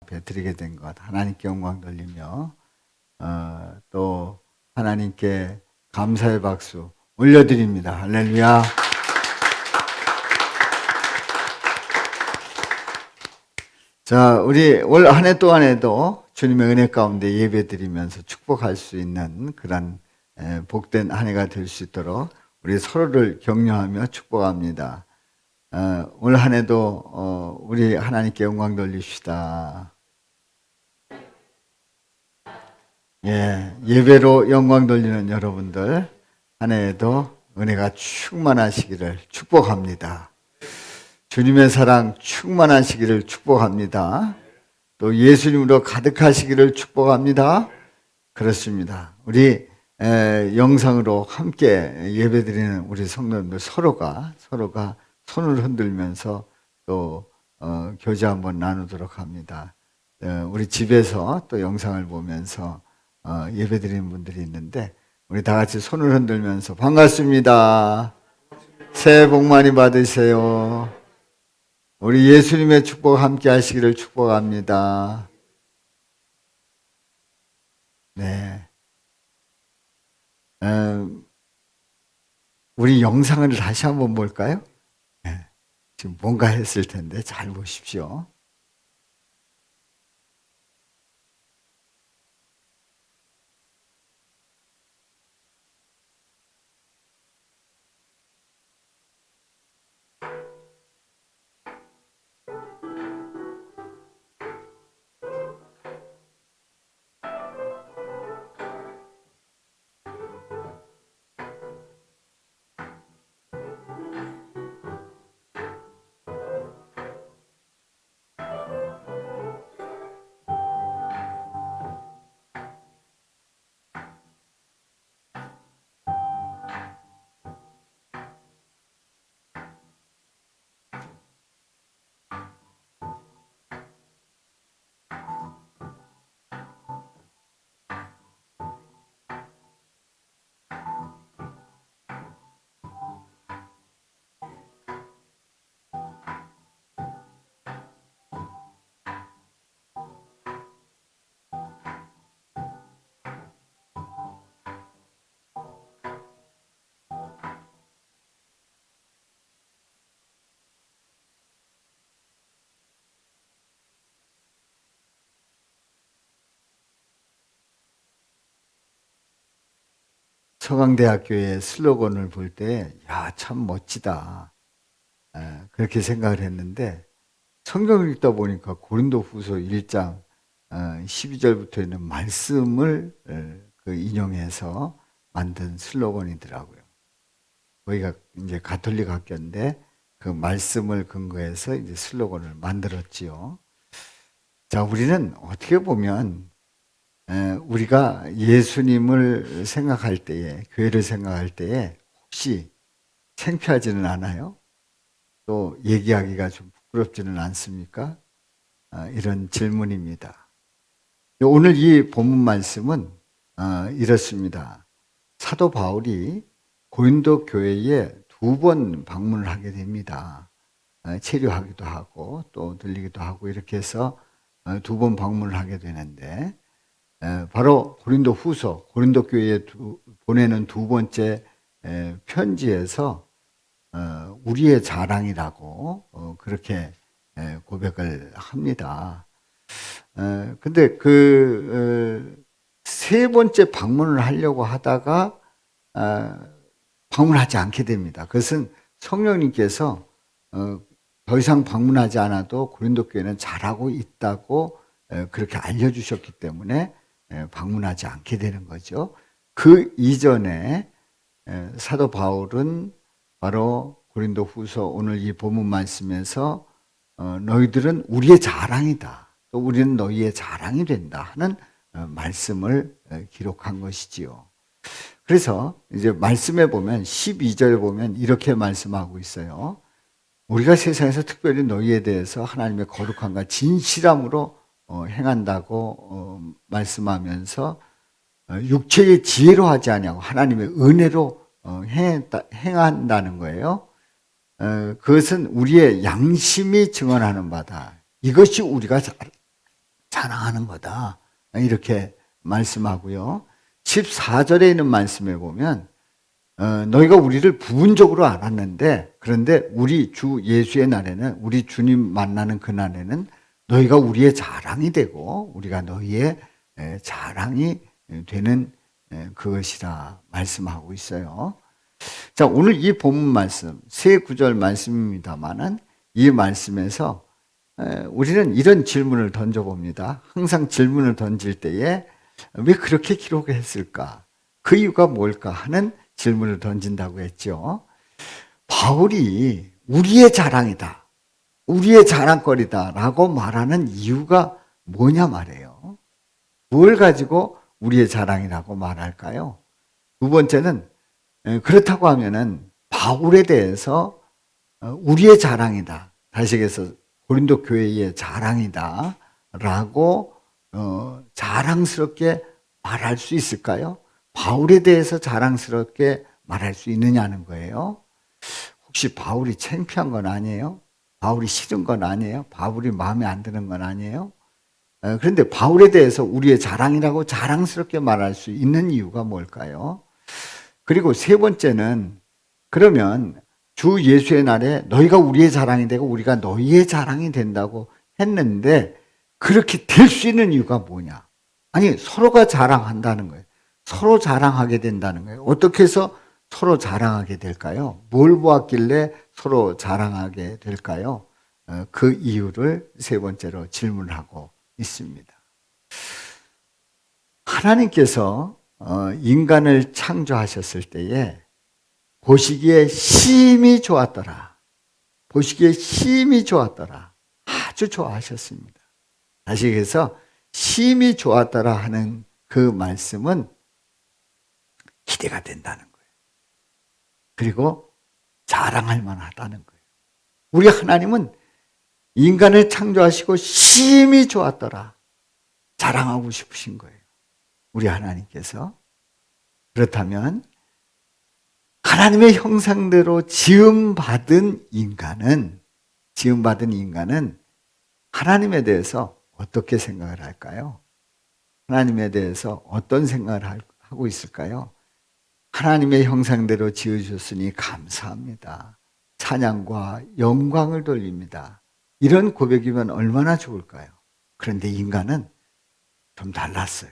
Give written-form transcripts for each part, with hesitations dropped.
앞에 드리게 된 것, 하나님께 영광 돌리며 또 하나님께 감사의 박수 올려드립니다. 할렐루야. 자, 우리 올 한 해 동안에도 주님의 은혜 가운데 예배드리면서 축복할 수 있는 그런 복된 한 해가 될 수 있도록 우리 서로를 격려하며 축복합니다. 올 한 해도 우리 하나님께 영광 돌립시다. 예배로 영광 돌리는 여러분들 한 해에도 은혜가 충만하시기를 축복합니다. 주님의 사랑 충만하시기를 축복합니다. 또 예수님으로 가득하시기를 축복합니다. 그렇습니다. 우리 영상으로 함께 예배드리는 우리 성도님들 서로가 손을 흔들면서 또 교제 한번 나누도록 합니다. 우리 집에서 또 영상을 보면서 예배드리는 분들이 있는데 우리 다 같이 손을 흔들면서 반갑습니다. 새해 복 많이 받으세요. 우리 예수님의 축복 함께 하시기를 축복합니다. 네. 우리 영상을 다시 한번 볼까요? 네. 지금 뭔가 했을 텐데 잘 보십시오. 서강대학교의 슬로건을 볼 때, 야, 참 멋지다. 그렇게 생각을 했는데, 성경을 읽다 보니까 고린도 후서 1장 12절부터 있는 말씀을 그 인용해서 만든 슬로건이더라고요. 거기가 이제 가톨릭 학교인데, 그 말씀을 근거해서 이제 슬로건을 만들었지요. 자, 우리는 어떻게 보면 우리가 예수님을 생각할 때에, 교회를 생각할 때에 혹시 창피하지는 않아요? 또 얘기하기가 좀 부끄럽지는 않습니까? 이런 질문입니다. 오늘 이 본문 말씀은 이렇습니다. 사도 바울이 고린도 교회에 2번 방문을 하게 됩니다. 체류하기도 하고 또 들리기도 하고 이렇게 해서 2번 방문을 하게 되는데 바로 고린도 후서, 고린도 교회에 보내는 2번째 편지에서 우리의 자랑이라고 그렇게 고백을 합니다. 근데 그 3번째 방문을 하려고 하다가 방문하지 않게 됩니다. 그것은 성령님께서 더 이상 방문하지 않아도 고린도 교회는 잘하고 있다고 그렇게 알려주셨기 때문에 방문하지 않게 되는 거죠. 그 이전에 사도 바울은 바로 고린도 후서 오늘 이 본문 말씀에서 너희들은 우리의 자랑이다. 또 우리는 너희의 자랑이 된다 하는 말씀을 기록한 것이지요. 그래서 이제 말씀에 보면 12절에 보면 이렇게 말씀하고 있어요. 우리가 세상에서 특별히 너희에 대해서 하나님의 거룩함과 진실함으로 행한다고 말씀하면서 육체의 지혜로 하지 아니하고 하나님의 은혜로 행한다는 거예요. 그것은 우리의 양심이 증언하는 바다. 이것이 우리가 자랑하는 거다. 이렇게 말씀하고요. 14절에 있는 말씀에 보면 너희가 우리를 부분적으로 알았는데 그런데 우리 주 예수의 날에는 우리 주님 만나는 그날에는 너희가 우리의 자랑이 되고 우리가 너희의 자랑이 되는 그것이라 말씀하고 있어요. 자, 오늘 이 본문 말씀 세 구절 말씀입니다만은 이 말씀에서 우리는 이런 질문을 던져봅니다. 항상 질문을 던질 때에 왜 그렇게 기록을 했을까? 그 이유가 뭘까 하는 질문을 던진다고 했죠. 바울이 우리의 자랑이다, 우리의 자랑거리다 라고 말하는 이유가 뭐냐 말이에요. 뭘 가지고 우리의 자랑이라고 말할까요? 두 번째는 그렇다고 하면은 바울에 대해서 우리의 자랑이다, 다시 얘기해서 고린도 교회의 자랑이다 라고 자랑스럽게 말할 수 있을까요? 바울에 대해서 자랑스럽게 말할 수 있느냐는 거예요. 혹시 바울이 창피한 건 아니에요? 바울이 싫은 건 아니에요? 바울이 마음에 안 드는 건 아니에요? 그런데 바울에 대해서 우리의 자랑이라고 자랑스럽게 말할 수 있는 이유가 뭘까요? 그리고 세 번째는 그러면 주 예수의 날에 너희가 우리의 자랑이 되고 우리가 너희의 자랑이 된다고 했는데 그렇게 될 수 있는 이유가 뭐냐? 아니, 서로가 자랑한다는 거예요. 서로 자랑하게 된다는 거예요. 어떻게 해서 서로 자랑하게 될까요? 뭘 보았길래 서로 자랑하게 될까요? 그 이유를 세 번째로 질문하고 있습니다. 하나님께서 인간을 창조하셨을 때에 보시기에 심히 좋았더라. 보시기에 심히 좋았더라. 아주 좋아하셨습니다. 다시 얘기해서 심히 좋았더라 하는 그 말씀은 기대가 된다는 거예요. 그리고 자랑할 만하다는 거예요. 우리 하나님은 인간을 창조하시고 심히 좋았더라. 자랑하고 싶으신 거예요. 우리 하나님께서. 그렇다면 하나님의 형상대로 지음받은 인간은 하나님에 대해서 어떻게 생각을 할까요? 하나님에 대해서 어떤 생각을 하고 있을까요? 하나님의 형상대로 지으셨으니 감사합니다. 찬양과 영광을 돌립니다. 이런 고백이면 얼마나 좋을까요? 그런데 인간은 좀 달랐어요.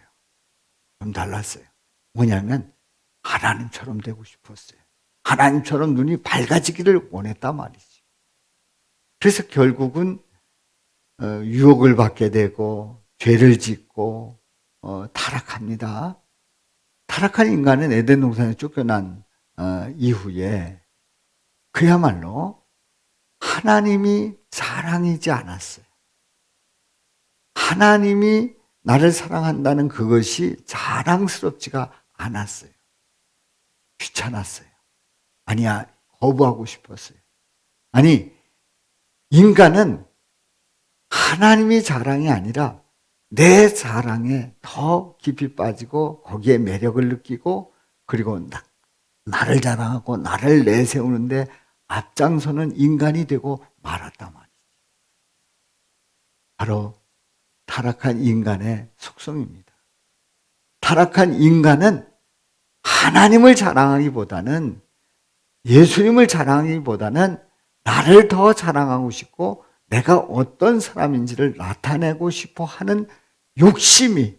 뭐냐면 하나님처럼 되고 싶었어요. 하나님처럼 눈이 밝아지기를 원했단 말이지. 그래서 결국은 유혹을 받게 되고 죄를 짓고 타락합니다. 타락한 인간은 에덴 동산에 쫓겨난 이후에 그야말로 하나님이 자랑이지 않았어요. 하나님이 나를 사랑한다는 그것이 자랑스럽지가 않았어요. 귀찮았어요. 아니야, 거부하고 싶었어요. 아니, 인간은 하나님이 자랑이 아니라 내 자랑에 더 깊이 빠지고 거기에 매력을 느끼고 그리고 나를 자랑하고 나를 내세우는데 앞장서는 인간이 되고 말았단 말이지. 바로 타락한 인간의 속성입니다. 타락한 인간은 하나님을 자랑하기보다는 예수님을 자랑하기보다는 나를 더 자랑하고 싶고 내가 어떤 사람인지를 나타내고 싶어 하는 욕심이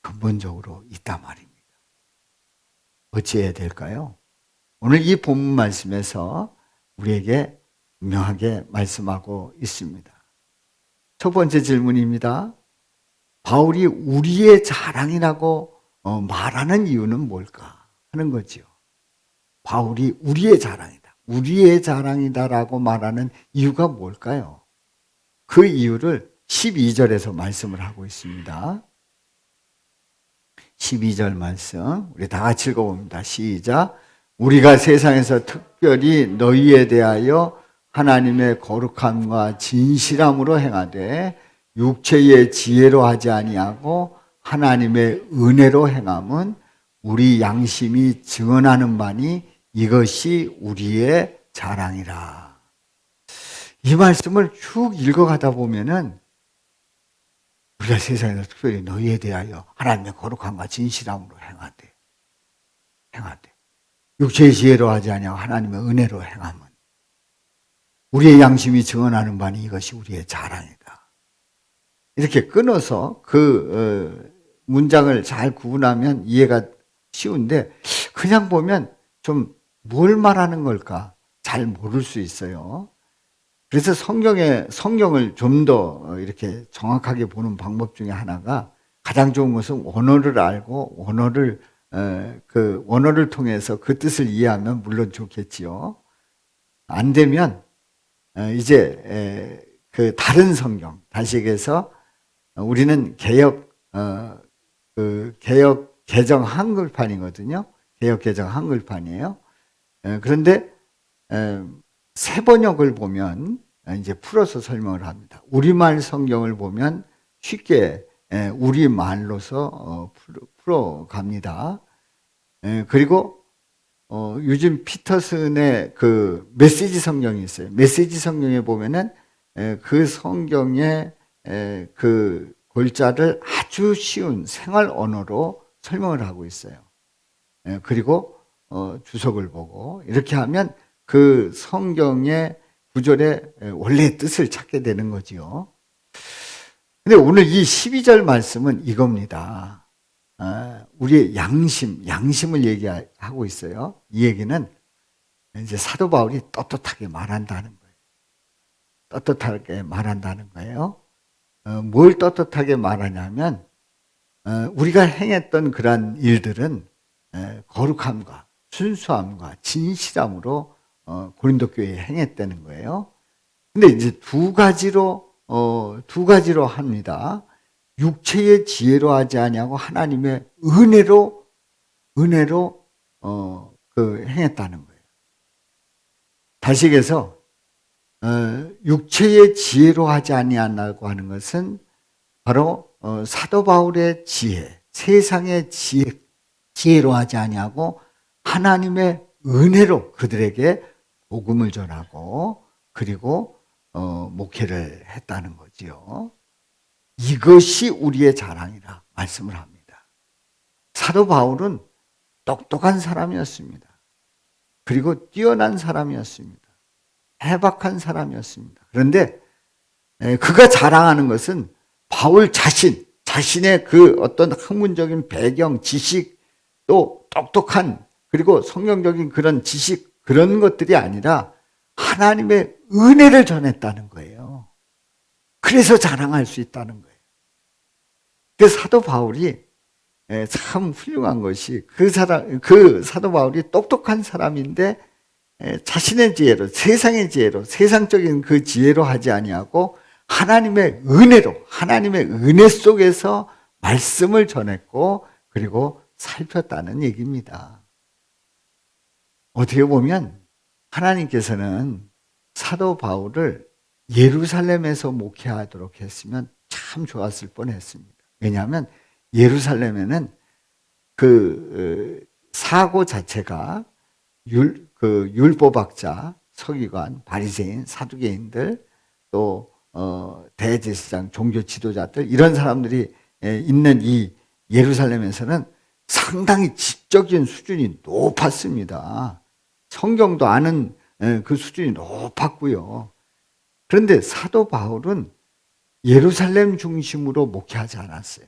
근본적으로 있단 말입니다. 어찌해야 될까요? 오늘 이 본문 말씀에서 우리에게 분명하게 말씀하고 있습니다. 첫 번째 질문입니다. 바울이 우리의 자랑이라고 말하는 이유는 뭘까 하는 거죠. 바울이 우리의 자랑이다라고 말하는 이유가 뭘까요? 그 이유를 12절에서 말씀을 하고 있습니다. 12절 말씀 우리 다 같이 읽어봅니다. 시작. 우리가 세상에서 특별히 너희에 대하여 하나님의 거룩함과 진실함으로 행하되 육체의 지혜로 하지 아니하고 하나님의 은혜로 행함은 우리 양심이 증언하는 바니 이것이 우리의 자랑이라. 이 말씀을 쭉 읽어가다 보면은 우리가 세상에서 특별히 너희에 대하여 하나님의 거룩함과 진실함으로 행하되 육체의 지혜로 하지 아니하고 하나님의 은혜로 행함은 우리의 양심이 증언하는 바니 이것이 우리의 자랑이다. 이렇게 끊어서 그 문장을 잘 구분하면 이해가 쉬운데 그냥 보면 좀 뭘 말하는 걸까 잘 모를 수 있어요. 그래서 성경을 좀 더 이렇게 정확하게 보는 방법 중에 하나가 가장 좋은 것은 원어를 알고 그 원어를 통해서 그 뜻을 이해하면 물론 좋겠지요. 안 되면 이제 그 다른 성경 다시 얘기해서 우리는 개역 개정 한글판이거든요. 개역 개정 한글판이에요. 그런데 새 번역을 보면 이제 풀어서 설명을 합니다. 우리말 성경을 보면 쉽게 우리말로서 풀어갑니다. 그리고 요즘 피터슨의 그 메시지 성경이 있어요. 메시지 성경에 보면은 그 성경의 그 골자를 아주 쉬운 생활 언어로 설명을 하고 있어요. 그리고 주석을 보고 이렇게 하면 그 성경의 구절의 원래의 뜻을 찾게 되는 거지요. 근데 오늘 이 12절 말씀은 이겁니다. 우리의 양심을 얘기하고 있어요. 이 얘기는 이제 사도 바울이 떳떳하게 말한다는 거예요. 떳떳하게 말한다는 거예요. 뭘 떳떳하게 말하냐면 우리가 행했던 그러한 일들은 거룩함과 순수함과 진실함으로 고린도 교회에 행했다는 거예요. 근데 이제 두 가지로 합니다. 육체의 지혜로 하지 아니하고 하나님의 은혜로 행했다는 거예요. 다시 얘기해서 육체의 지혜로 하지 아니하고 하는 것은 바로 사도 바울의 지혜, 세상의 지혜로 하지 아니하고 하나님의 은혜로 그들에게 복음을 전하고 그리고 목회를 했다는 거지요. 이것이 우리의 자랑이라 말씀을 합니다. 사도 바울은 똑똑한 사람이었습니다. 그리고 뛰어난 사람이었습니다. 해박한 사람이었습니다. 그런데 그가 자랑하는 것은 바울 자신의 그 어떤 학문적인 배경, 지식, 또 똑똑한 그리고 성경적인 그런 지식 그런 것들이 아니라 하나님의 은혜를 전했다는 거예요. 그래서 자랑할 수 있다는 거예요. 그 사도 바울이 참 훌륭한 것이 그 사도 바울이 똑똑한 사람인데 자신의 지혜로 세상의 지혜로 세상적인 그 지혜로 하지 아니하고 하나님의 은혜로 하나님의 은혜 속에서 말씀을 전했고 그리고 살폈다는 얘기입니다. 어떻게 보면 하나님께서는 사도 바울을 예루살렘에서 목회하도록 했으면 참 좋았을 뻔했습니다. 왜냐하면 예루살렘에는 그 사고 자체가 율법학자, 서기관, 바리새인, 사두개인들 또 대제사장, 종교 지도자들 이런 사람들이 있는 이 예루살렘에서는 상당히 지적인 수준이 높았습니다. 성경도 아는 그 수준이 높았고요. 그런데 사도 바울은 예루살렘 중심으로 목회하지 않았어요.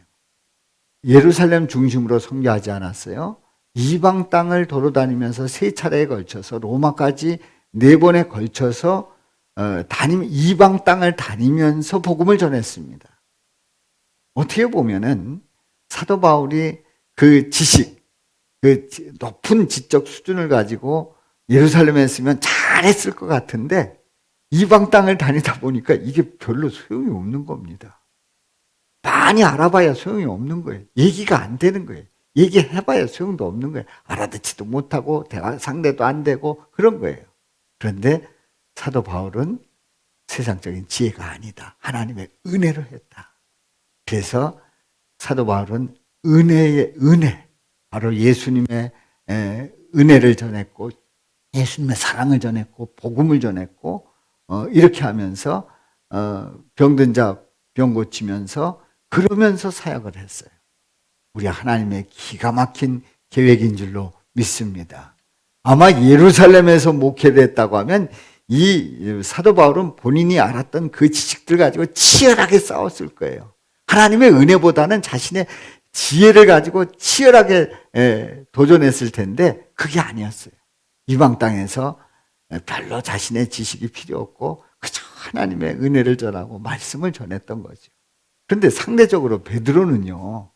예루살렘 중심으로 선교하지 않았어요. 이방 땅을 돌아다니면서 3차례에 걸쳐서 로마까지 4번에 걸쳐서 이방 땅을 다니면서 복음을 전했습니다. 어떻게 보면은 사도 바울이 그 지식, 그 높은 지적 수준을 가지고 예루살렘에 있으면 잘했을 것 같은데 이방 땅을 다니다 보니까 이게 별로 소용이 없는 겁니다. 많이 알아봐야 소용이 없는 거예요. 얘기가 안 되는 거예요. 얘기해봐야 소용도 없는 거예요. 알아듣지도 못하고 대화 상대도 안 되고 그런 거예요. 그런데 사도 바울은 세상적인 지혜가 아니다. 하나님의 은혜로 했다. 그래서 사도 바울은 은혜의 은혜, 바로 예수님의 은혜를 전했고 예수님의 사랑을 전했고 복음을 전했고 이렇게 하면서 병든 자 병 고치면서 그러면서 사역을 했어요. 우리 하나님의 기가 막힌 계획인 줄로 믿습니다. 아마 예루살렘에서 목회를 했다고 하면 이 사도 바울은 본인이 알았던 그 지식들 가지고 치열하게 싸웠을 거예요. 하나님의 은혜보다는 자신의 지혜를 가지고 치열하게 도전했을 텐데 그게 아니었어요. 이방 땅에서 별로 자신의 지식이 필요 없고 그저 하나님의 은혜를 전하고 말씀을 전했던 거죠. 그런데 상대적으로 베드로는요,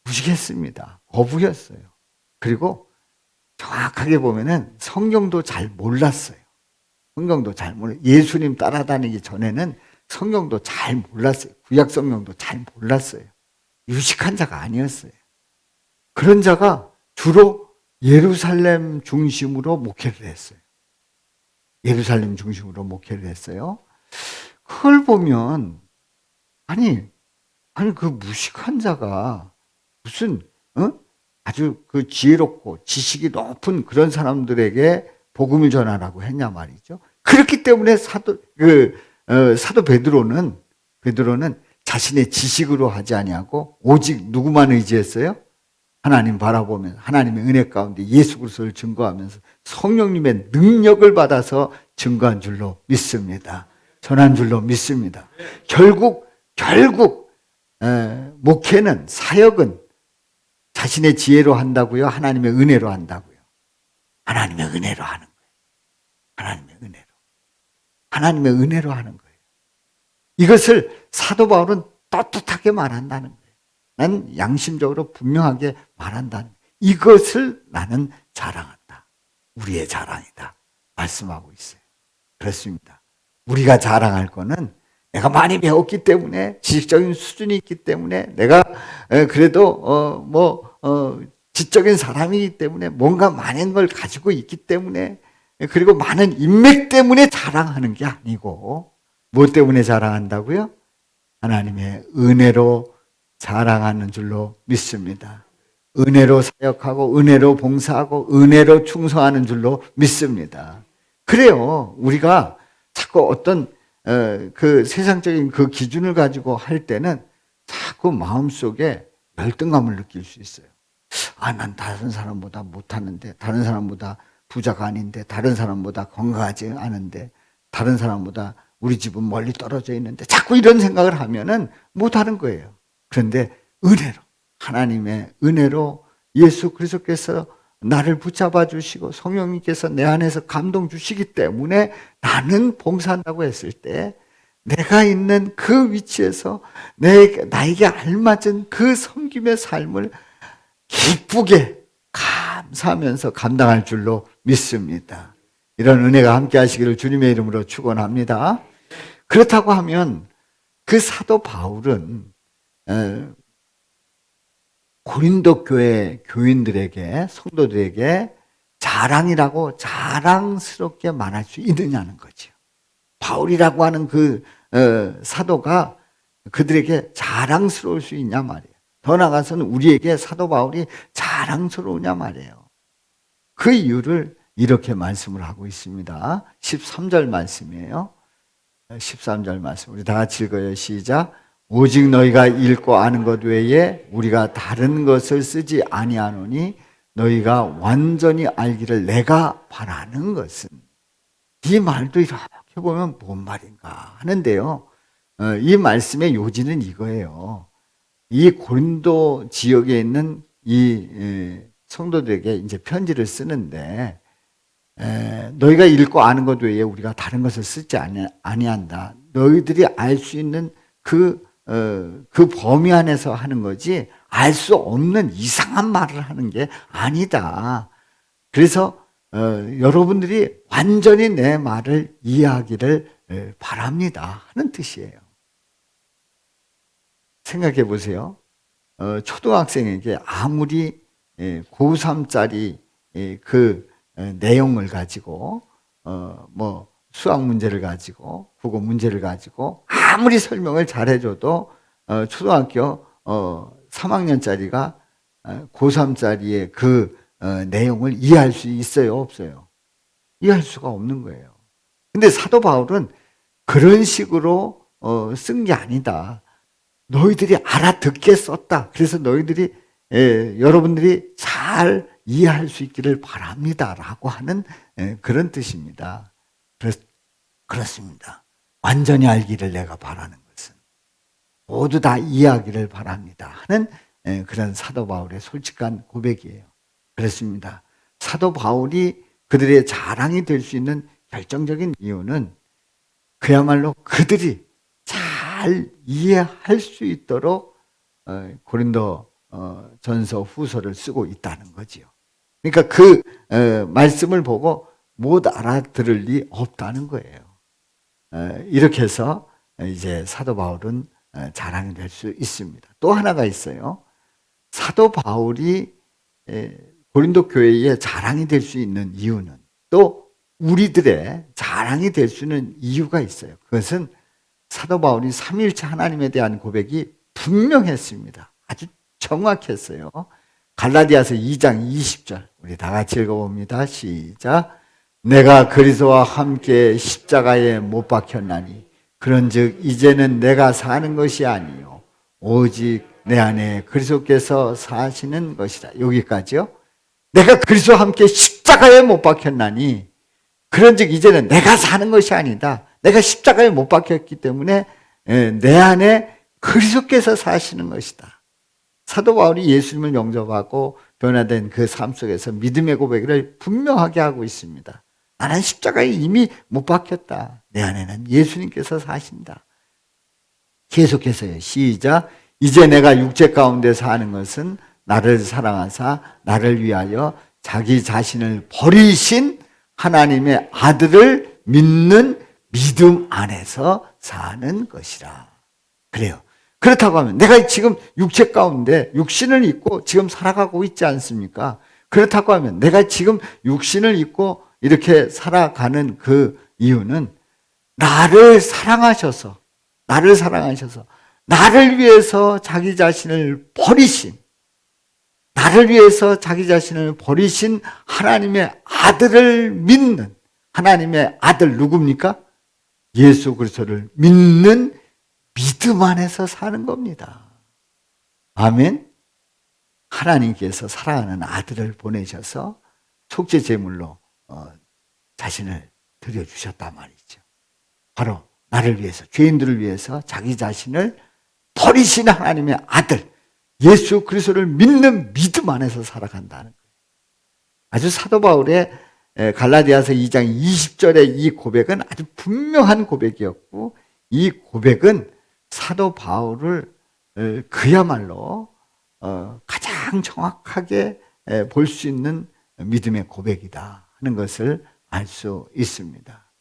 무식했습니다. 거부였어요. 그리고 정확하게 보면은 성경도 잘 몰랐어요. 성경도 잘 몰라요. 예수님 따라다니기 전에는 성경도 잘 몰랐어요. 구약 성경도 잘 몰랐어요. 유식한 자가 아니었어요. 그런 자가 주로 예루살렘 중심으로 목회를 했어요. 예루살렘 중심으로 목회를 했어요. 그걸 보면 아니 그 무식한 자가 무슨 아주 그 지혜롭고 지식이 높은 그런 사람들에게 복음을 전하라고 했냐 말이죠. 그렇기 때문에 사도 베드로는 자신의 지식으로 하지 아니하고 오직 누구만 의지했어요? 하나님 바라보면 하나님의 은혜 가운데 예수 그리스도를 증거하면서 성령님의 능력을 받아서 증거한 줄로 믿습니다. 전한 줄로 믿습니다. 결국 목회는 사역은 자신의 지혜로 한다고요? 하나님의 은혜로 한다고요? 하나님의 은혜로 하는 거예요. 하나님의 은혜로 하는 거예요. 이것을 사도 바울은 떳떳하게 말한다는 거예요. 난 양심적으로 분명하게 말한다는 거예요. 이것을 나는 자랑한다. 우리의 자랑이다. 말씀하고 있어요. 그렇습니다. 우리가 자랑할 거는 내가 많이 배웠기 때문에 지식적인 수준이 있기 때문에 내가 그래도 지적인 사람이기 때문에 뭔가 많은 걸 가지고 있기 때문에 그리고 많은 인맥 때문에 자랑하는 게 아니고 무엇 때문에 자랑한다고요? 하나님의 은혜로 자랑하는 줄로 믿습니다. 은혜로 사역하고 은혜로 봉사하고 은혜로 충성하는 줄로 믿습니다. 그래요. 우리가 자꾸 어떤 그 세상적인 그 기준을 가지고 할 때는 자꾸 마음속에 열등감을 느낄 수 있어요. 난 다른 사람보다 못하는데, 다른 사람보다 부자가 아닌데, 다른 사람보다 건강하지 않은데, 다른 사람보다 우리 집은 멀리 떨어져 있는데 자꾸 이런 생각을 하면은 못하는 거예요. 그런데 은혜로, 하나님의 은혜로 예수 그리스도께서 나를 붙잡아 주시고 성령님께서 내 안에서 감동 주시기 때문에 나는 봉사한다고 했을 때 내가 있는 그 위치에서 나에게 알맞은 그 섬김의 삶을 기쁘게 감사하면서 감당할 줄로 믿습니다. 이런 은혜가 함께 하시기를 주님의 이름으로 축원합니다. 그렇다고 하면 그 사도 바울은 고린도 교회 교인들에게, 성도들에게 자랑이라고 자랑스럽게 말할 수 있느냐는 거죠. 바울이라고 하는 그 사도가 그들에게 자랑스러울 수 있냐 말이에요. 더 나아가서는 우리에게 사도 바울이 자랑스러우냐 말이에요. 그 이유를 이렇게 말씀을 하고 있습니다. 13절 말씀이에요. 13절 말씀 우리 다 같이 읽어요. 시작. 오직 너희가 읽고 아는 것 외에 우리가 다른 것을 쓰지 아니하노니 너희가 완전히 알기를 내가 바라는 것은. 이 말도 이렇게 보면 뭔 말인가 하는데요. 이 말씀의 요지는 이거예요. 이 고린도 지역에 있는 이 성도들에게 이제 편지를 쓰는데 너희가 읽고 아는 것 외에 우리가 다른 것을 쓰지 아니한다. 너희들이 알 수 있는 그 범위 안에서 하는 거지 알 수 없는 이상한 말을 하는 게 아니다. 그래서 여러분들이 완전히 내 말을 이해하기를 바랍니다 하는 뜻이에요. 생각해 보세요. 초등학생에게 아무리 고3짜리 그 내용을 가지고 수학 문제를 가지고 국어 문제를 가지고 아무리 설명을 잘해줘도 초등학교 3학년짜리가 고3짜리의 그 내용을 이해할 수 있어요? 없어요? 이해할 수가 없는 거예요. 근데 사도 바울은 그런 식으로 쓴 게 아니다. 너희들이 알아듣게 썼다. 그래서 너희들이 여러분들이 잘 이해할 수 있기를 바랍니다라고 하는 그런 뜻입니다. 그렇습니다. 완전히 알기를 내가 바라는 것은 모두 다 이해하기를 바랍니다 하는 그런 사도 바울의 솔직한 고백이에요. 그렇습니다. 사도 바울이 그들의 자랑이 될 수 있는 결정적인 이유는 그야말로 그들이 잘 이해할 수 있도록 고린도 전서 후서를 쓰고 있다는 거지요. 그러니까 그 말씀을 보고 못 알아들을 리 없다는 거예요. 이렇게 해서 이제 사도 바울은 자랑이 될 수 있습니다. 또 하나가 있어요. 사도 바울이 고린도 교회의 자랑이 될 수 있는 이유는 또 우리들의 자랑이 될 수 있는 이유가 있어요. 그것은 사도 바울이 삼위일체 하나님에 대한 고백이 분명했습니다. 아주 정확했어요. 갈라디아서 2장 20절 우리 다 같이 읽어봅니다. 시작. 내가 그리스도와 함께 십자가에 못 박혔나니 그런즉 이제는 내가 사는 것이 아니요 오직 내 안에 그리스도께서 사시는 것이라. 여기까지요. 내가 그리스도와 함께 십자가에 못 박혔나니 그런즉 이제는 내가 사는 것이 아니다. 내가 십자가에 못 박혔기 때문에 내 안에 그리스도께서 사시는 것이다. 사도 바울이 예수님을 영접하고 변화된 그 삶 속에서 믿음의 고백을 분명하게 하고 있습니다. 나는 십자가에 이미 못 박혔다. 내 안에는 예수님께서 사신다. 계속해서요. 시작. 이제 내가 육체 가운데 사는 것은 나를 사랑하사 나를 위하여 자기 자신을 버리신 하나님의 아들을 믿는 믿음 안에서 사는 것이라. 그래요. 그렇다고 하면 내가 지금 육체 가운데 육신을 입고 지금 살아가고 있지 않습니까? 그렇다고 하면 내가 지금 육신을 입고 이렇게 살아가는 그 이유는 나를 사랑하셔서 나를 위해서 자기 자신을 버리신 하나님의 아들을 믿는 하나님의 아들 누굽니까? 예수 그리스도를 믿는 믿음 안에서 사는 겁니다. 아멘. 하나님께서 사랑하는 아들을 보내셔서 속죄 제물로 자신을 드려주셨단 말이죠. 바로 나를 위해서, 죄인들을 위해서 자기 자신을 버리신 하나님의 아들 예수 그리스도를 믿는 믿음 안에서 살아간다는 거예요. 아주 사도 바울의 갈라디아서 2장 20절의 이 고백은 아주 분명한 고백이었고 이 고백은 사도 바울을 그야말로 가장 정확하게 볼 수 있는 믿음의 고백이다 하는 것을 알 수 있습니다.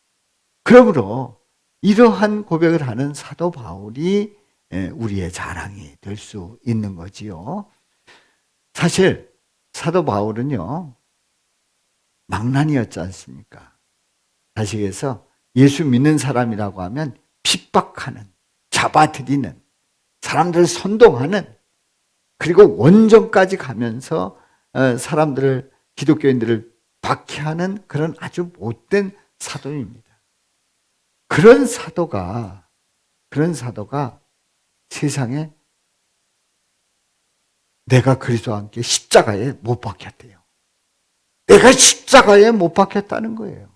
그러므로 이러한 고백을 하는 사도 바울이 우리의 자랑이 될 수 있는 거지요. 사실 사도 바울은요 망난이었지 않습니까? 다시해서 예수 믿는 사람이라고 하면 핍박하는, 잡아들이는, 사람들을 선동하는, 그리고 원정까지 가면서 사람들을, 기독교인들을 박해하는 그런 아주 못된 사도입니다. 그런 사도가 세상에 내가 그리스도와 함께 십자가에 못 박혔대요. 내가 십자가에 못 박혔다는 거예요.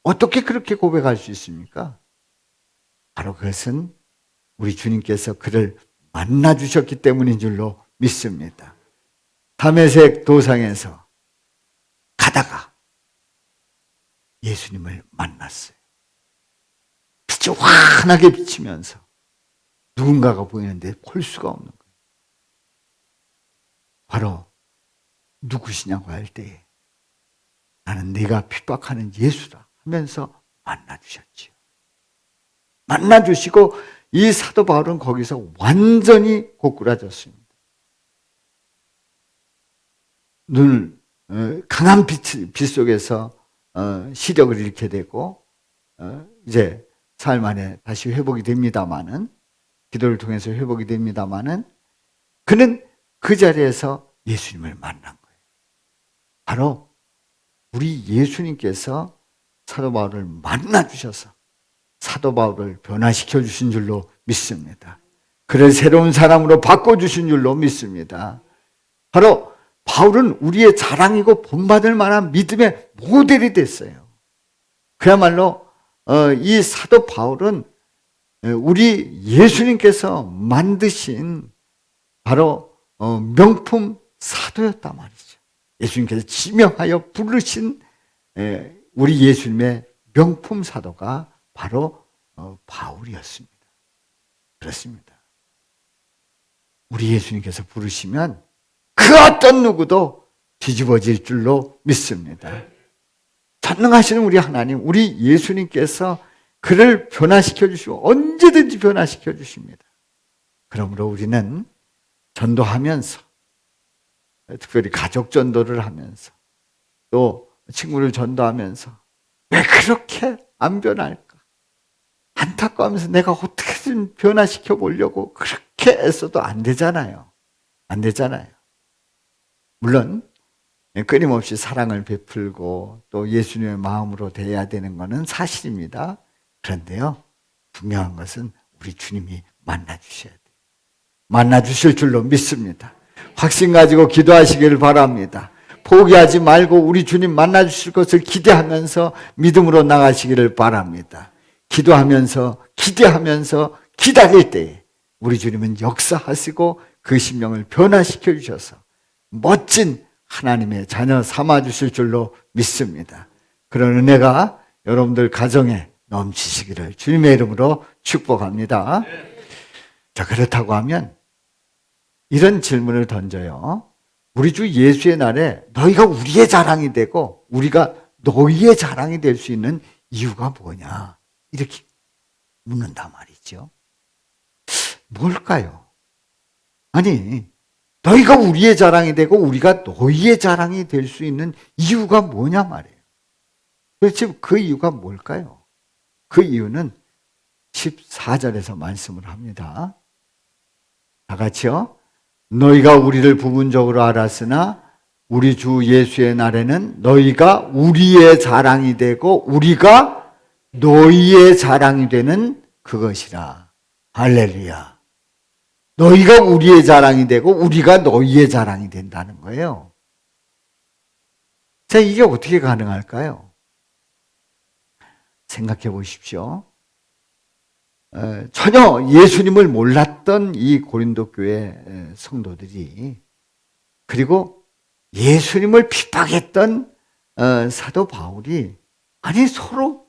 어떻게 그렇게 고백할 수 있습니까? 바로 그것은 우리 주님께서 그를 만나주셨기 때문인 줄로 믿습니다. 다메섹 도상에서 가다가 예수님을 만났어요. 빛이 환하게 비치면서 누군가가 보이는데 볼 수가 없는 거예요. 바로 누구시냐고 할 때에 나는 네가 핍박하는 예수다 하면서 만나주셨지요. 만나주시고 이 사도 바울은 거기서 완전히 고꾸라졌습니다. 눈을 강한 빛 속에서 시력을 잃게 되고 이제 삶 안에 다시 회복이 됩니다마는 기도를 통해서 회복이 됩니다마는 그는 그 자리에서 예수님을 만난 거예요. 바로 우리 예수님께서 사도 바울을 만나 주셔서 사도 바울을 변화시켜 주신 줄로 믿습니다. 그를 새로운 사람으로 바꿔주신 줄로 믿습니다. 바로 바울은 우리의 자랑이고 본받을 만한 믿음의 모델이 됐어요. 그야말로 이 사도 바울은 우리 예수님께서 만드신 바로 명품 사도였단 말이죠. 예수님께서 지명하여 부르신 우리 예수님의 명품 사도가 바로 바울이었습니다. 그렇습니다. 우리 예수님께서 부르시면 그 어떤 누구도 뒤집어질 줄로 믿습니다. 전능하시는 우리 하나님, 우리 예수님께서 그를 변화시켜 주시고 언제든지 변화시켜 주십니다. 그러므로 우리는 전도하면서, 특별히 가족 전도를 하면서, 또 친구를 전도하면서 왜 그렇게 안 변할까? 안타까우면서 내가 어떻게든 변화시켜 보려고 그렇게 애써도 안 되잖아요. 안 되잖아요. 물론 끊임없이 사랑을 베풀고 또 예수님의 마음으로 대해야 되는 것은 사실입니다. 그런데요, 분명한 것은 우리 주님이 만나주셔야 돼요. 만나주실 줄로 믿습니다. 확신 가지고 기도하시기를 바랍니다. 포기하지 말고 우리 주님 만나주실 것을 기대하면서 믿음으로 나가시기를 바랍니다. 기도하면서 기대하면서 기다릴 때에 우리 주님은 역사하시고 그 심령을 변화시켜 주셔서 멋진 하나님의 자녀 삼아주실 줄로 믿습니다. 그런 은혜가 여러분들 가정에 넘치시기를 주님의 이름으로 축복합니다. 자, 그렇다고 하면 이런 질문을 던져요. 우리 주 예수의 날에 너희가 우리의 자랑이 되고 우리가 너희의 자랑이 될 수 있는 이유가 뭐냐? 이렇게 묻는단 말이죠. 뭘까요? 아니, 너희가 우리의 자랑이 되고 우리가 너희의 자랑이 될 수 있는 이유가 뭐냐 말이에요. 도대체 그 이유가 뭘까요? 그 이유는 14절에서 말씀을 합니다. 다 같이요. 너희가 우리를 부분적으로 알았으나 우리 주 예수의 날에는 너희가 우리의 자랑이 되고 우리가 너희의 자랑이 되는 그것이라. 할렐루야. 너희가 우리의 자랑이 되고 우리가 너희의 자랑이 된다는 거예요. 자, 이게 어떻게 가능할까요? 생각해 보십시오. 전혀 예수님을 몰랐던 이 고린도 교회 성도들이, 그리고 예수님을 핍박했던 사도 바울이, 아니 서로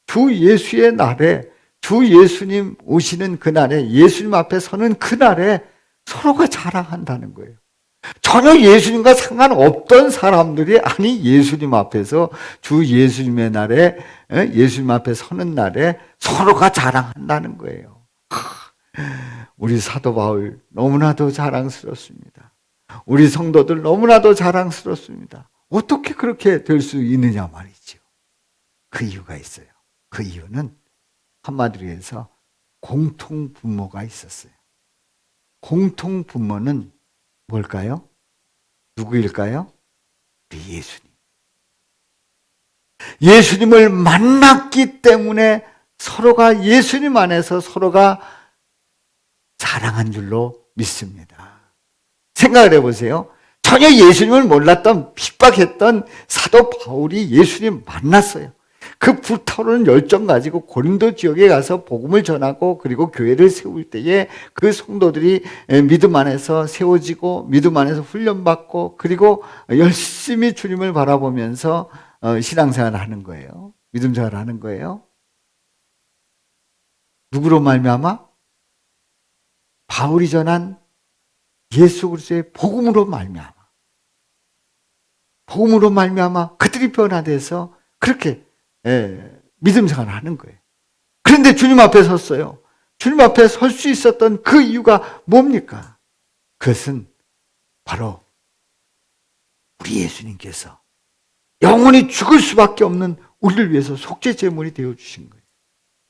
주 예수의 날에, 주 예수님 오시는 그날에, 예수님 앞에 서는 그날에 서로가 자랑한다는 거예요. 전혀 예수님과 상관없던 사람들이, 아니 예수님 앞에서, 주 예수님의 날에, 예수님 앞에 서는 날에 서로가 자랑한다는 거예요. 우리 사도 바울 너무나도 자랑스럽습니다. 우리 성도들 너무나도 자랑스럽습니다. 어떻게 그렇게 될 수 있느냐 말이죠. 그 이유가 있어요. 그 이유는 한마디로 해서 공통분모가 있었어요. 공통분모는 뭘까요? 누구일까요? 우리 예수님. 예수님을 만났기 때문에 서로가 예수님 안에서 서로가 자랑한 줄로 믿습니다. 생각을 해보세요. 전혀 예수님을 몰랐던, 핍박했던 사도 바울이 예수님 만났어요. 그 불타오르는 열정 가지고 고린도 지역에 가서 복음을 전하고, 그리고 교회를 세울 때에 그 성도들이 믿음 안에서 세워지고 믿음 안에서 훈련받고, 그리고 열심히 주님을 바라보면서 신앙생활을 하는 거예요. 믿음 생활을 하는 거예요. 누구로 말미암아? 바울이 전한 예수 그리스도의 복음으로 말미암아. 복음으로 말미암아 그들이 변화돼서 그렇게 믿음 생활을 하는 거예요. 그런데 주님 앞에 섰어요. 주님 앞에 설 수 있었던 그 이유가 뭡니까? 그것은 바로 우리 예수님께서 영원히 죽을 수밖에 없는 우리를 위해서 속죄 제물이 되어주신 거예요.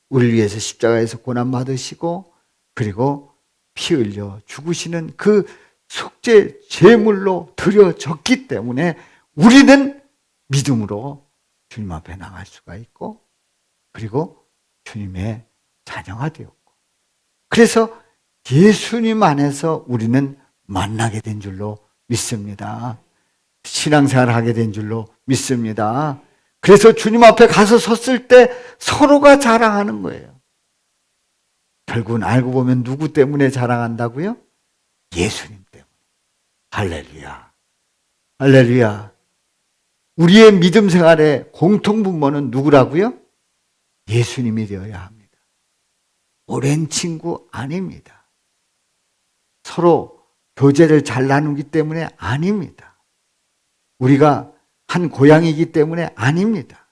우리를 위해서 십자가에서 고난 받으시고, 그리고 피 흘려 죽으시는 그 속죄 제물로 드려졌기 때문에 우리는 믿음으로 주님 앞에 나갈 수가 있고, 그리고 주님의 자녀가 되었고, 그래서 예수님 안에서 우리는 만나게 된 줄로 믿습니다. 신앙생활을 하게 된 줄로 믿습니다. 그래서 주님 앞에 가서 섰을 때 서로가 자랑하는 거예요. 결국은 알고 보면 누구 때문에 자랑한다고요? 예수님 때문에. 할렐루야. 할렐루야. 우리의 믿음 생활의 공통분모는 누구라고요? 예수님이 되어야 합니다. 오랜 친구 아닙니다. 서로 교제를 잘 나누기 때문에 아닙니다. 우리가 한 고향이기 때문에 아닙니다.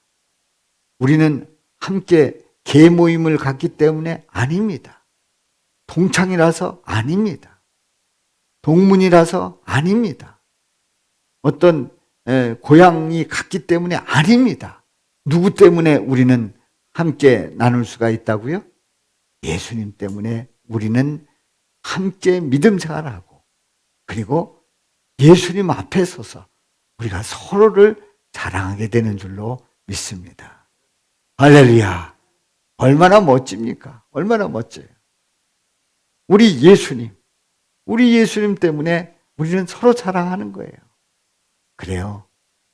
우리는 함께 개 모임을 갖기 때문에 아닙니다. 동창이라서 아닙니다. 동문이라서 아닙니다. 어떤 고향이 같기 때문에 아닙니다. 누구 때문에 우리는 함께 나눌 수가 있다고요? 예수님 때문에 우리는 함께 믿음 생활을 하고, 그리고 예수님 앞에 서서 우리가 서로를 자랑하게 되는 줄로 믿습니다. 할렐루야. 얼마나 멋집니까? 얼마나 멋져요. 우리 예수님 때문에 우리는 서로 자랑하는 거예요. 그래요.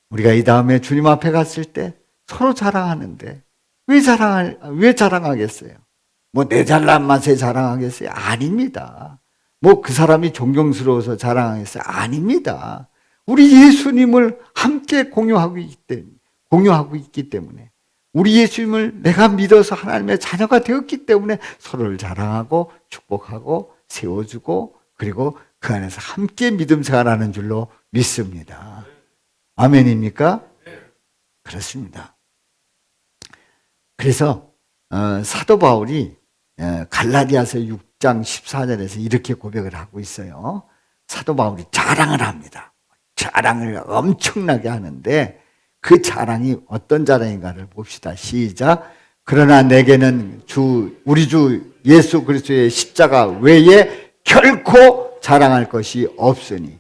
우리가 이 다음에 주님 앞에 갔을 때 서로 자랑하는데 왜 자랑하겠어요? 뭐 내 잘난 맛에 자랑하겠어요? 아닙니다. 뭐 그 사람이 존경스러워서 자랑하겠어요? 아닙니다. 우리 예수님을 함께 공유하고 있기 때문에, 우리 예수님을 내가 믿어서 하나님의 자녀가 되었기 때문에 서로를 자랑하고 축복하고 세워주고, 그리고 그 안에서 함께 믿음 생활하는 줄로 믿습니다. 아멘입니까? 그렇습니다. 그래서 사도 바울이 갈라디아서 6장 14절에서 이렇게 고백을 하고 있어요. 사도 바울이 자랑을 합니다. 자랑을 엄청나게 하는데 그 자랑이 어떤 자랑인가를 봅시다. 시작. 그러나 내게는 우리 주 예수 그리스도의 십자가 외에 결코 자랑할 것이 없으니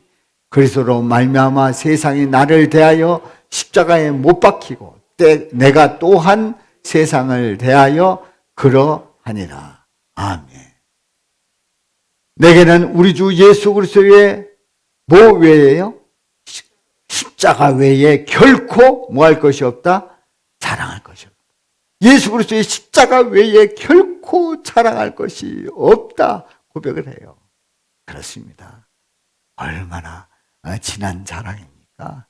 그리스도로 말미암아 세상이 나를 대하여 십자가에 못 박히고 내가 또한 세상을 대하여 그러하니라. 아멘. 내게는 우리 주 예수 그리스도의 뭐 외에요? 십자가 외에 결코 뭐 할 것이 없다? 자랑할 것이 없다. 예수 그리스도의 십자가 외에 결코 자랑할 것이 없다 고백을 해요. 그렇습니다. 얼마나 진한 자랑입니까?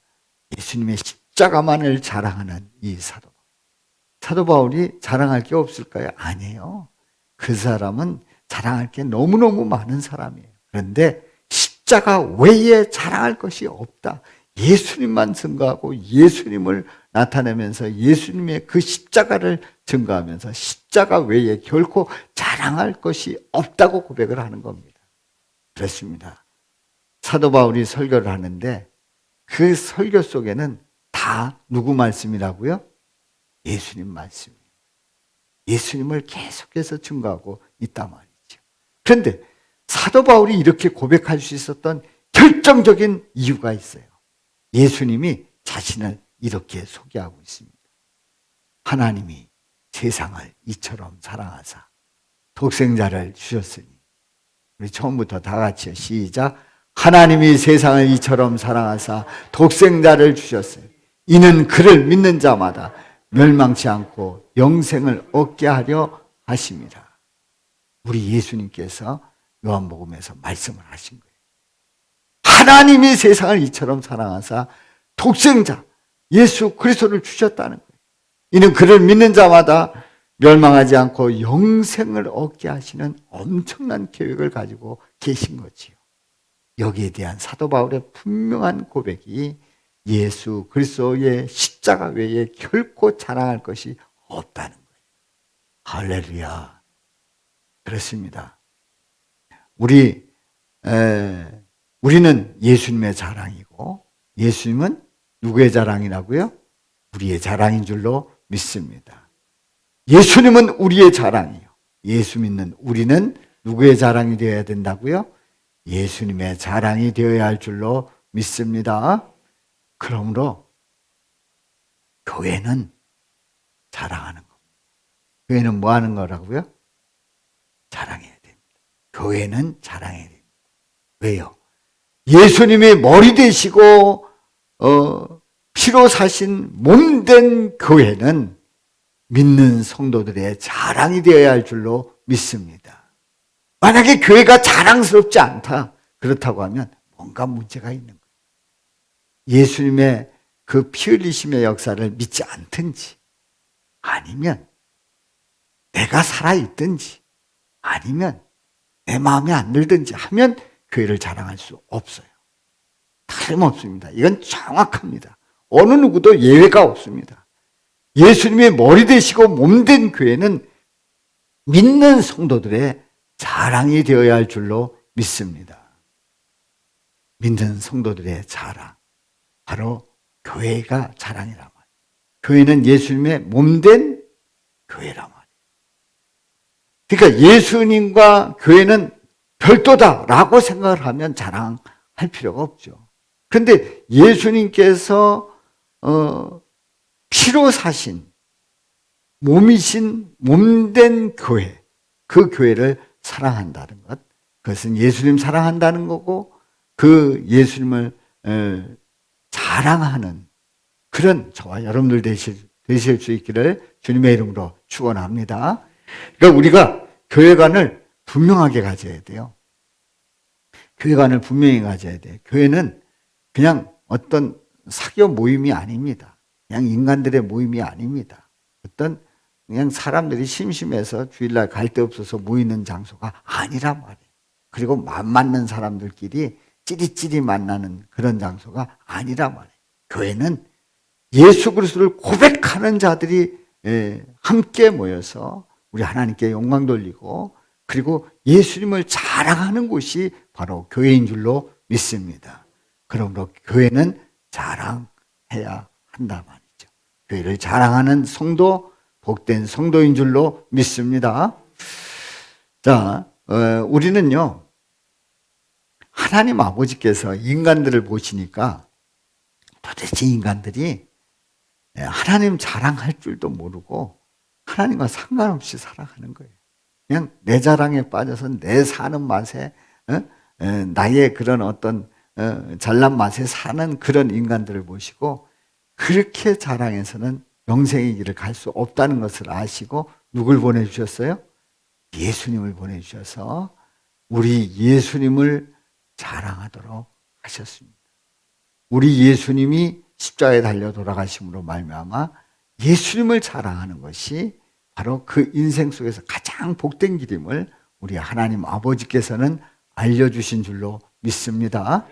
예수님의 십자가만을 자랑하는 이 사도 바울이 자랑할 게 없을까요? 아니에요. 그 사람은 자랑할 게 너무너무 많은 사람이에요. 그런데 십자가 외에 자랑할 것이 없다. 예수님만 증거하고 예수님을 나타내면서 예수님의 그 십자가를 증거하면서 십자가 외에 결코 자랑할 것이 없다고 고백을 하는 겁니다. 그렇습니다. 사도 바울이 설교를 하는데 그 설교 속에는 다 누구 말씀이라고요? 예수님 말씀이에요. 예수님을 계속해서 증거하고 있단 말이죠. 그런데 사도 바울이 이렇게 고백할 수 있었던 결정적인 이유가 있어요. 예수님이 자신을 이렇게 소개하고 있습니다. 하나님이 세상을 이처럼 사랑하사 독생자를 주셨으니, 우리 처음부터 다 같이요. 시작. 하나님이 세상을 이처럼 사랑하사 독생자를 주셨으니 이는 그를 믿는 자마다 멸망치 않고 영생을 얻게 하려 하심이라. 우리 예수님께서 요한복음에서 말씀을 하신 거예요. 하나님이 세상을 이처럼 사랑하사 독생자 예수 그리스도를 주셨다는 거예요. 이는 그를 믿는 자마다 멸망하지 않고 영생을 얻게 하시는 엄청난 계획을 가지고 계신 거지요. 여기에 대한 사도 바울의 분명한 고백이 예수 그리스도의 십자가 외에 결코 자랑할 것이 없다는 거예요. 할렐루야. 그렇습니다. 우리는 예수님의 자랑이고 예수님은 누구의 자랑이라고요? 우리의 자랑인 줄로 믿습니다. 예수님은 우리의 자랑이요. 예수 믿는 우리는 누구의 자랑이 되어야 된다고요? 예수님의 자랑이 되어야 할 줄로 믿습니다. 그러므로 교회는 자랑하는 겁니다. 교회는 뭐 하는 거라고요? 자랑해야 됩니다. 교회는 자랑해야 됩니다. 왜요? 예수님의 머리 되시고 피로 사신 몸된 교회는 믿는 성도들의 자랑이 되어야 할 줄로 믿습니다. 만약에 교회가 자랑스럽지 않다, 그렇다고 하면 뭔가 문제가 있는 거예요. 예수님의 그 피 흘리심의 역사를 믿지 않든지, 아니면 내가 살아있든지, 아니면 내 마음에 안 들든지 하면 교회를 자랑할 수 없어요. 다름없습니다. 이건 정확합니다. 어느 누구도 예외가 없습니다. 예수님의 머리 되시고 몸된 교회는 믿는 성도들의 자랑이 되어야 할 줄로 믿습니다. 믿는 성도들의 자랑, 바로 교회가 자랑이란 말이에요. 교회는 예수님의 몸된 교회란 말이에요. 그러니까 예수님과 교회는 별도다라고 생각을 하면 자랑할 필요가 없죠. 그런데 예수님께서 피로 사신 몸이신 몸된 교회, 그 교회를 사랑한다는 것, 그것은 예수님 사랑한다는 거고, 그 예수님을 자랑하는 그런 저와 여러분들 되실 수 있기를 주님의 이름으로 축원합니다. 그러니까 우리가 교회관을 분명하게 가져야 돼요. 교회관을 분명히 가져야 돼요. 교회는 그냥 어떤 사교 모임이 아닙니다. 그냥 인간들의 모임이 아닙니다. 어떤 그냥 사람들이 심심해서 주일날 갈 데 없어서 모이는 장소가 아니란 말이에요. 그리고 맘 맞는 사람들끼리 찌릿찌릿 만나는 그런 장소가 아니란 말이에요. 교회는 예수 그리스도를 고백하는 자들이 함께 모여서 우리 하나님께 영광 돌리고, 그리고 예수님을 자랑하는 곳이 바로 교회인 줄로 믿습니다. 그러므로 교회는 자랑해야 한다 말이죠. 교회를 자랑하는 성도, 복된 성도인 줄로 믿습니다. 자, 우리는요, 하나님 아버지께서 인간들을 보시니까 도대체 인간들이 하나님 자랑할 줄도 모르고 하나님과 상관없이 살아가는 거예요. 그냥 내 자랑에 빠져서 내 사는 맛에, 나의 그런 어떤 잘난 맛에 사는 그런 인간들을 보시고, 그렇게 자랑해서는 영생의 길을 갈 수 없다는 것을 아시고 누굴 보내주셨어요? 예수님을 보내주셔서 우리 예수님을 자랑하도록 하셨습니다. 우리 예수님이 십자가에 달려 돌아가심으로 말미암아 예수님을 자랑하는 것이 바로 그 인생 속에서 가장 복된 길임을 우리 하나님 아버지께서는 알려주신 줄로 믿습니다.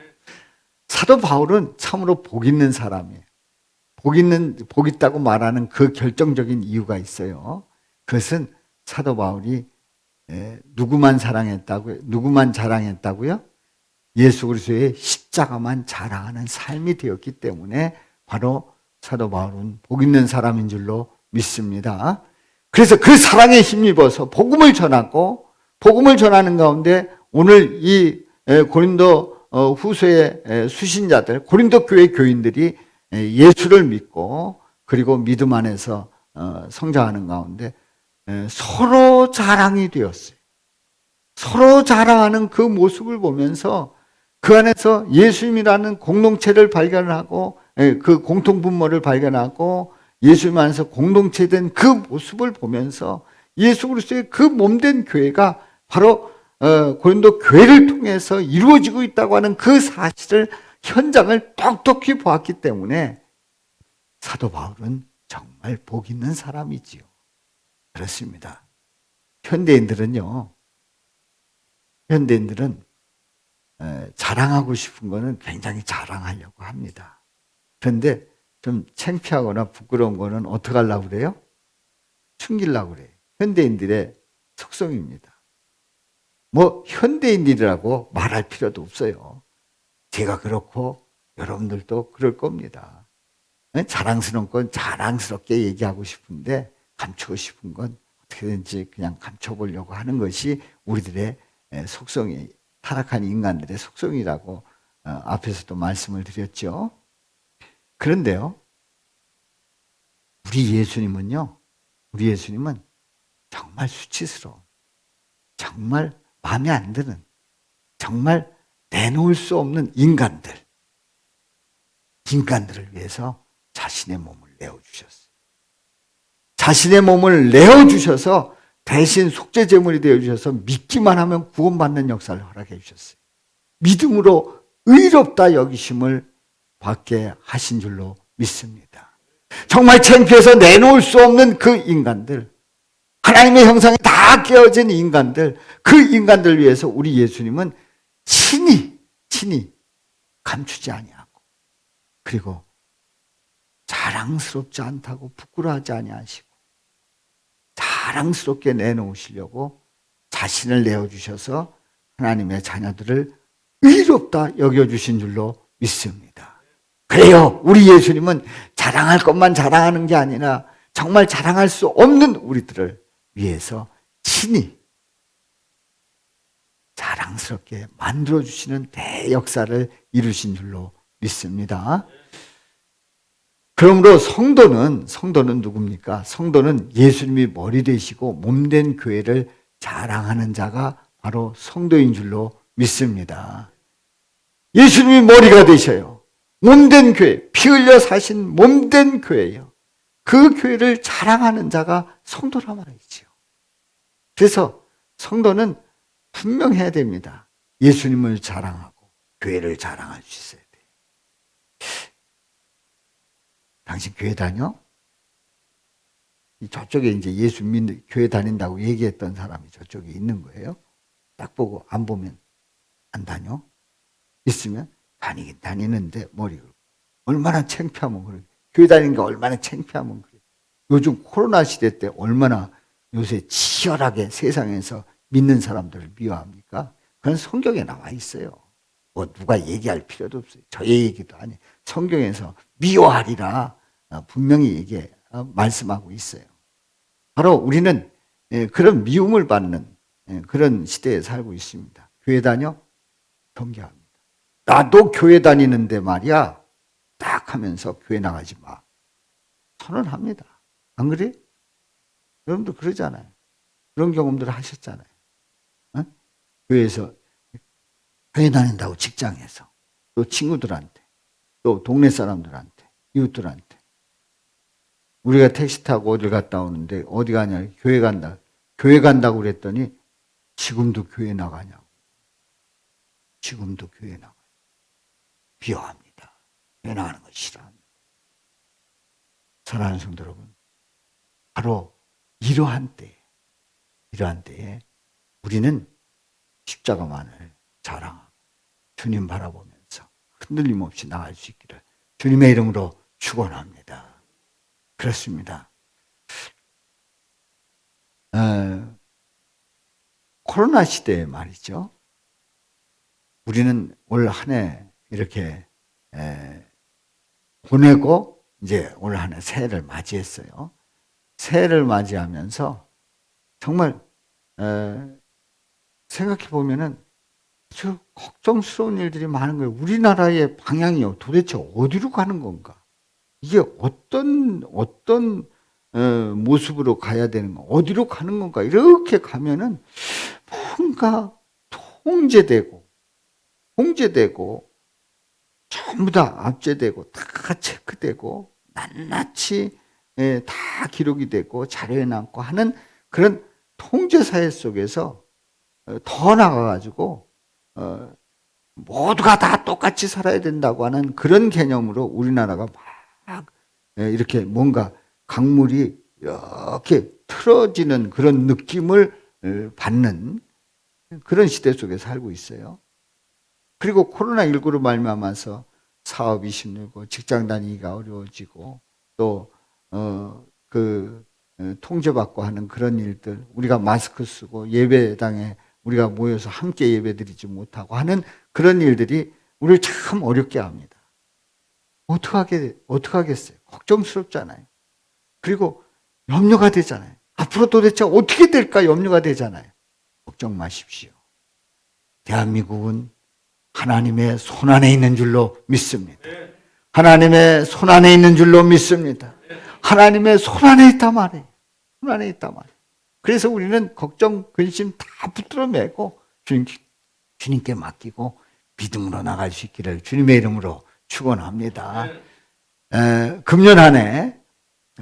사도 바울은 참으로 복 있는 사람이에요. 복 있다고 말하는 그 결정적인 이유가 있어요. 그것은 사도 바울이 누구만 자랑했다고요? 예수 그리스도의 십자가만 자랑하는 삶이 되었기 때문에 바로 사도 바울은 복 있는 사람인 줄로 믿습니다. 그래서 그 사랑에 힘입어서 복음을 전하고, 복음을 전하는 가운데 오늘 이 고린도 후서의 수신자들, 고린도 교회 교인들이 예수를 믿고 그리고 믿음 안에서 성장하는 가운데 서로 자랑이 되었어요. 서로 자랑하는 그 모습을 보면서 그 안에서 예수님이라는 공동체를 발견하고, 그 공통분모를 발견하고, 예수님 안에서 공동체된 그 모습을 보면서 예수 그리스도의 그 몸된 교회가 바로 고린도 교회를 통해서 이루어지고 있다고 하는 그 사실을, 현장을 똑똑히 보았기 때문에 사도 바울은 정말 복 있는 사람이지요. 그렇습니다. 현대인들은 자랑하고 싶은 거는 굉장히 자랑하려고 합니다. 그런데 좀 창피하거나 부끄러운 거는 어떻게 하려고 그래요? 숨기려고 그래요. 현대인들의 속성입니다. 뭐 현대인들이라고 말할 필요도 없어요. 제가 그렇고 여러분들도 그럴 겁니다. 자랑스러운 건 자랑스럽게 얘기하고 싶은데 감추고 싶은 건 어떻게든지 그냥 감춰보려고 하는 것이 우리들의 속성이, 타락한 인간들의 속성이라고 앞에서도 말씀을 드렸죠. 그런데요, 우리 예수님은 정말 수치스러운, 정말 마음에 안 드는, 정말 내놓을 수 없는 인간들을 위해서 자신의 몸을 내어주셨어요. 자신의 몸을 내어주셔서 대신 속죄제물이 되어주셔서 믿기만 하면 구원받는 역사를 허락해 주셨어요. 믿음으로 의롭다 여기심을 받게 하신 줄로 믿습니다. 정말 창피해서 내놓을 수 없는 그 인간들, 하나님의 형상이 다 깨어진 인간들, 그 인간들 위해서 우리 예수님은 친히 감추지 아니하고, 그리고 자랑스럽지 않다고 부끄러워하지 아니하시고 자랑스럽게 내놓으시려고 자신을 내어주셔서 하나님의 자녀들을 의롭다 여겨주신 줄로 믿습니다. 그래요, 우리 예수님은 자랑할 것만 자랑하는 게 아니라 정말 자랑할 수 없는 우리들을 위해서 친히 자랑스럽게 만들어주시는 대역사를 이루신 줄로 믿습니다. 그러므로 성도는 누굽니까? 성도는 예수님이 머리 되시고 몸된 교회를 자랑하는 자가 바로 성도인 줄로 믿습니다. 예수님이 머리가 되셔요. 몸된 교회, 피 흘려 사신 몸된 교회예요. 그 교회를 자랑하는 자가 성도라 말이죠. 그래서 성도는 분명해야 됩니다. 예수님을 자랑하고 교회를 자랑할 수 있어야 돼요. 당신 교회 다녀? 저쪽에 이제 예수 믿는 교회 다닌다고 얘기했던 사람이 저쪽에 있는 거예요. 딱 보고 안 보면 안 다녀? 있으면 다니긴 다니는데 머리가 얼마나 창피하면 그래. 교회 다니는 게 얼마나 창피하면 그래. 요즘 코로나 시대 때 얼마나 요새 치열하게 세상에서 믿는 사람들을 미워합니까? 그건 성경에 나와 있어요. 뭐 누가 얘기할 필요도 없어요. 저의 얘기도 아니에요. 성경에서 미워하리라 분명히 말씀하고 있어요. 바로 우리는 그런 미움을 받는 그런 시대에 살고 있습니다. 교회 다녀? 경계합니다. 나도 교회 다니는데 말이야. 딱 하면서 교회 나가지 마. 선언합니다. 안 그래? 여러분도 그러잖아요. 그런 경험들을 하셨잖아요. 어? 교회에서 교회 다닌다고 직장에서 또 친구들한테 또 동네 사람들한테 이웃들한테 우리가 택시 타고 어딜 갔다 오는데 어디 가냐? 교회 간다. 교회 간다고 그랬더니 지금도 교회 나가냐고. 지금도 교회 나가요. 비호합니다. 교회 나가는 거 싫어합니다. 사랑하는 성도 여러분, 바로 이러한 때에 우리는 십자가만을 자랑하고 주님 바라보면서 흔들림 없이 나갈 수 있기를 주님의 이름으로 축원합니다. 그렇습니다. 코로나 시대에 말이죠. 우리는 올 한 해 이렇게 보내고 이제 올 한 해 새해를 맞이했어요. 새해를 맞이하면서 정말 생각해 보면은 아주 걱정스러운 일들이 많은 거예요. 우리나라의 방향이요. 도대체 어디로 가는 건가? 이게 어떤 모습으로 가야 되는 가 어디로 가는 건가? 이렇게 가면은 뭔가 통제되고 전부 다 압제되고 다 체크되고 낱낱이 다 기록이 되고 자료에 남고 하는 그런 통제사회 속에서 더 나가가지고 모두가 다 똑같이 살아야 된다고 하는 그런 개념으로 우리나라가 막 이렇게 뭔가 강물이 이렇게 틀어지는 그런 느낌을 받는 그런 시대 속에 살고 있어요. 그리고 코로나19로 말미암아서 사업이 힘들고 직장 다니기가 어려워지고 또 통제받고 하는 그런 일들, 우리가 마스크 쓰고 예배당에 우리가 모여서 함께 예배드리지 못하고 하는 그런 일들이 우리를 참 어렵게 합니다. 어떡하겠어요? 걱정스럽잖아요. 그리고 염려가 되잖아요. 앞으로 도대체 어떻게 될까 염려가 되잖아요. 걱정 마십시오. 대한민국은 하나님의 손안에 있는 줄로 믿습니다. 하나님의 손안에 있는 줄로 믿습니다. 하나님의 손안에 있단 말이에요. 손안에 있단 말이에요. 그래서 우리는 걱정, 근심 다 붙들어 매고 주님께 맡기고 믿음으로 나갈 수 있기를 주님의 이름으로 축원합니다. 금년 한 해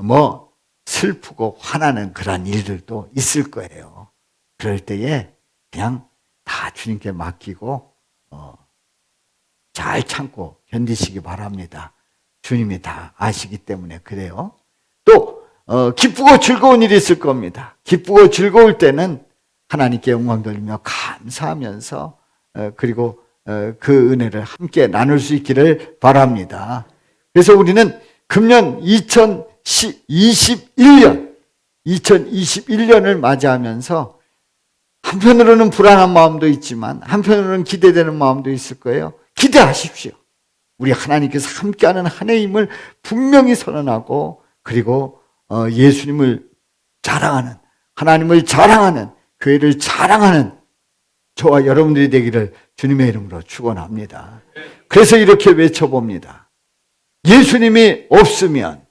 뭐 슬프고 화나는 그런 일들도 있을 거예요. 그럴 때에 그냥 다 주님께 맡기고 잘 참고 견디시기 바랍니다. 주님이 다 아시기 때문에 그래요. 또 기쁘고 즐거운 일이 있을 겁니다. 기쁘고 즐거울 때는 하나님께 영광 돌리며 감사하면서 그리고 그 은혜를 함께 나눌 수 있기를 바랍니다. 그래서 우리는 금년 2021년을 맞이하면서 한편으로는 불안한 마음도 있지만 한편으로는 기대되는 마음도 있을 거예요. 기대하십시오. 우리 하나님께서 함께하는 한 해임을 분명히 선언하고 그리고 예수님을 자랑하는, 하나님을 자랑하는, 교회를 자랑하는 저와 여러분들이 되기를 주님의 이름으로 축원합니다. 그래서 이렇게 외쳐봅니다. 예수님이 없으면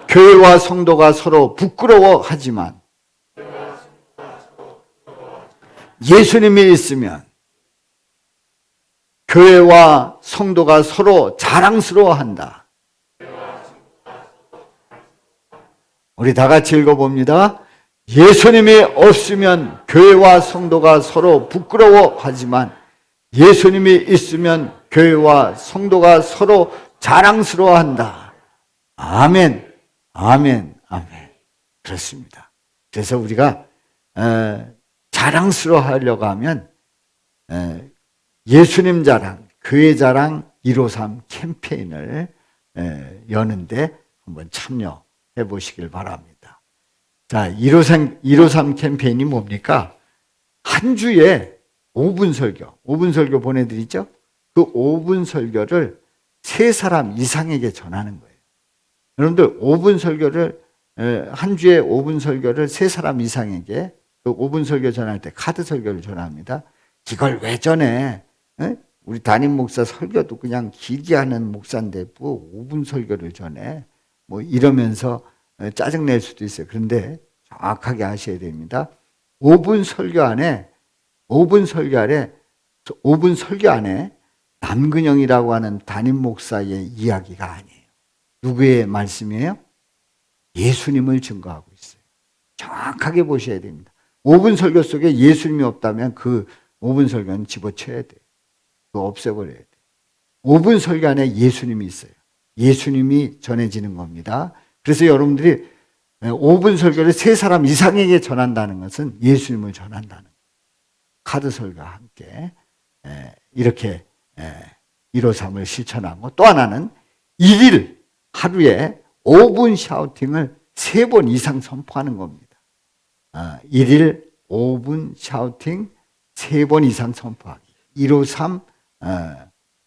교회와 성도가 서로 부끄러워하지만 예수님이 있으면 교회와 성도가 서로 자랑스러워한다. 우리 다 같이 읽어봅니다. 예수님이 없으면 교회와 성도가 서로 부끄러워하지만 예수님이 있으면 교회와 성도가 서로 자랑스러워한다. 아멘, 아멘, 아멘. 그렇습니다. 그래서 우리가 자랑스러워하려고 하면 예수님 자랑, 교회 자랑 153 캠페인을 여는데 한번 참여해 보시길 바랍니다. 자, 153 캠페인이 뭡니까? 한 주에 5분 설교 보내드리죠? 그 5분 설교를 3사람 이상에게 전하는 거예요. 여러분들 5분 설교를 한 주에 5분 설교를 3사람 이상에게 그 5분 설교 전할 때 카드 설교를 전합니다. 이걸 왜 전해? 우리 담임 목사 설교도 그냥 길게 하는 목사인데 뭐 5분 설교를 전해? 뭐 이러면서 짜증낼 수도 있어요. 그런데 정확하게 아셔야 됩니다. 5분 설교 안에 남근영이라고 하는 담임 목사의 이야기가 아니에요. 누구의 말씀이에요? 예수님을 증거하고 있어요. 정확하게 보셔야 됩니다. 5분 설교 속에 예수님이 없다면 그 5분 설교는 집어쳐야 돼요. 그거 없애버려야 돼요. 5분 설교 안에 예수님이 있어요. 예수님이 전해지는 겁니다. 그래서 여러분들이 5분 설교를 3사람 이상에게 전한다는 것은 예수님을 전한다는 거예요. 카드 설교와 함께 이렇게 153을 실천하고 또 하나는 1일 하루에 5분 샤우팅을 3번 이상 선포하는 겁니다. 1일 5분 샤우팅 3번 이상 선포하기. 153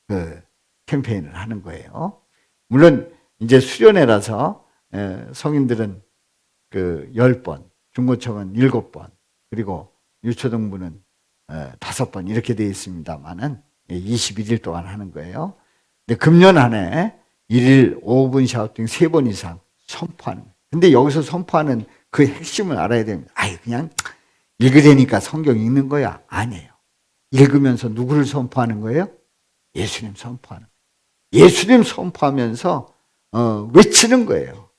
그 캠페인을 하는 거예요. 물론 이제 수련회라서 성인들은 그 10번, 중고청은 7번, 그리고 유초등부는 5번 이렇게 되어 있습니다만은 21일 동안 하는 거예요. 근데 금년 안에 1일 5분 샤우팅 3번 이상 선포하는 거예요. 근데 여기서 선포하는 그 핵심을 알아야 됩니다. 그냥 읽으려니까 성경 읽는 거야. 아니에요. 읽으면서 누구를 선포하는 거예요? 예수님 선포하는 거예요. 예수님 선포하면서 외치는 거예요.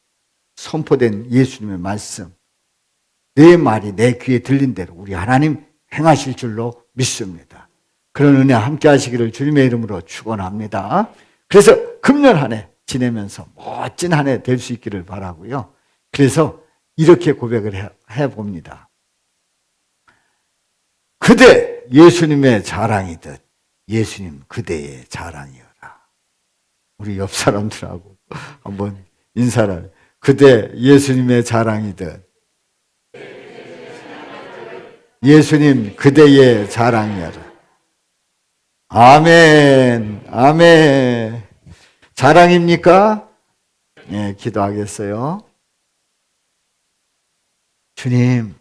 선포된 예수님의 말씀. 내 말이 내 귀에 들린 대로 우리 하나님 행하실 줄로 믿습니다. 그런 은혜 함께 하시기를 주님의 이름으로 축원합니다. 그래서 금년 한 해 지내면서 멋진 한 해 될 수 있기를 바라고요. 그래서 이렇게 고백을 해봅니다. 그대 예수님의 자랑이듯 예수님 그대의 자랑이여라. 우리 옆 사람들하고 한번 인사를. 그대 예수님의 자랑이듯 예수님 그대의 자랑이여라. 아멘, 아멘. 자랑입니까? 네, 기도하겠어요. 주님,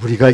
우리가